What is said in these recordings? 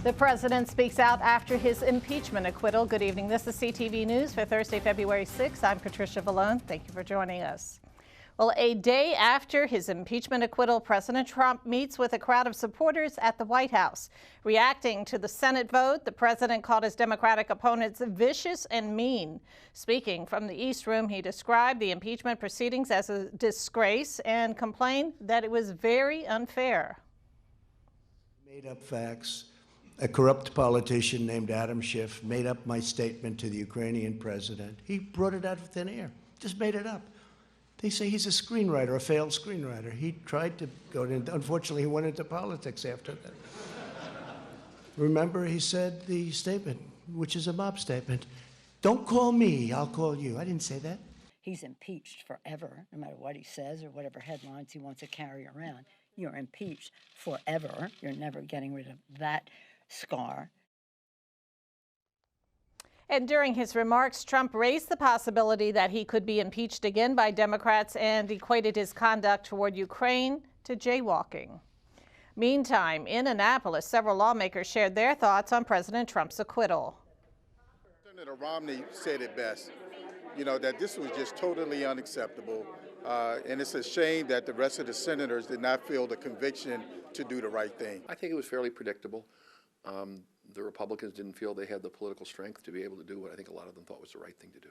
The president speaks out after his impeachment acquittal. Good evening. This is CTV News for Thursday, February 6th. I'm Patricia Vallone. Thank you for joining us. Well, a day after his impeachment acquittal, President Trump meets with a crowd of supporters at the White House. Reacting to the Senate vote, the president called his Democratic opponents vicious and mean. Speaking from the East Room, he described the impeachment proceedings as a disgrace and complained that it was very unfair. Made up facts. A corrupt politician named Adam Schiff made up my statement to the Ukrainian president. He brought it out of thin air, just made it up. They say he's a screenwriter, a failed screenwriter. He tried to go into, unfortunately, he went into politics after that. Remember, he said the statement, which is a mob statement, "Don't call me, I'll call you." I didn't say that. He's impeached forever, no matter what he says or whatever headlines he wants to carry around. You're impeached forever. You're never getting rid of that scar. And during his remarks, Trump raised the possibility that he could be impeached again by Democrats and equated his conduct toward Ukraine to jaywalking. Meantime, in Annapolis, several lawmakers shared their thoughts on President Trump's acquittal. Senator Romney said it best, that this was just totally unacceptable. And it's a shame that the rest of the senators did not feel the conviction to do the right thing. I think it was fairly predictable. The Republicans didn't feel they had the political strength to be able to do what I think a lot of them thought was the right thing to do.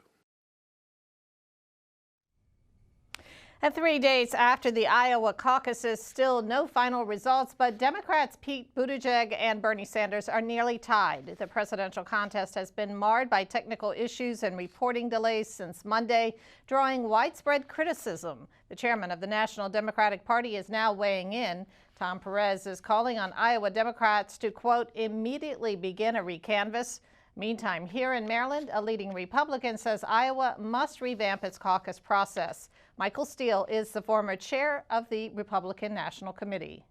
And 3 days after the Iowa caucuses, still no final results, but Democrats Pete Buttigieg and Bernie Sanders are nearly tied. The presidential contest has been marred by technical issues and reporting delays since Monday, drawing widespread criticism. The chairman of the National Democratic Party is now weighing in. Tom Perez is calling on Iowa Democrats to, quote, immediately begin a recanvass. Meantime, here in Maryland, a leading Republican says Iowa must revamp its caucus process. Michael Steele is the former chair of the Republican National Committee.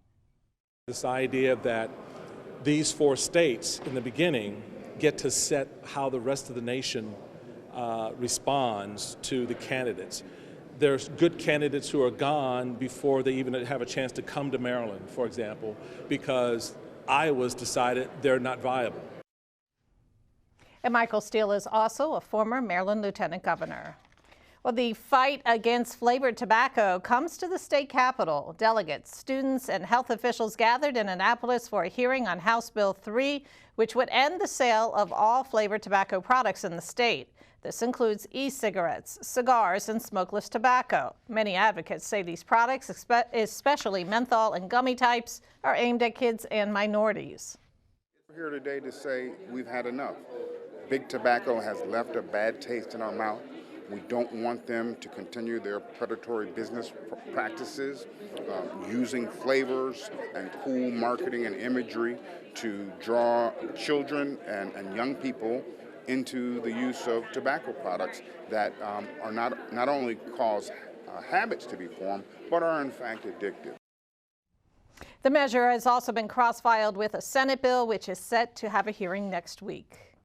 This idea that these 4 states in the beginning get to set how the rest of the nation responds to the candidates. There's good candidates who are gone before they even have a chance to come to Maryland, for example, because Iowa's decided they're not viable. And Michael Steele is also a former Maryland lieutenant governor. Well, the fight against flavored tobacco comes to the state capitol. Delegates, students, and health officials gathered in Annapolis for a hearing on House Bill 3, which would end the sale of all flavored tobacco products in the state. This includes e-cigarettes, cigars, and smokeless tobacco. Many advocates say these products, especially menthol and gummy types, are aimed at kids and minorities. We're here today to say we've had enough. Big tobacco has left a bad taste in our mouth. We don't want them to continue their predatory business practices, using flavors and cool marketing and imagery to draw children and young people into the use of tobacco products that are not only cause habits to be formed, but are in fact addictive. The measure has also been cross-filed with a Senate bill, which is set to have a hearing next week.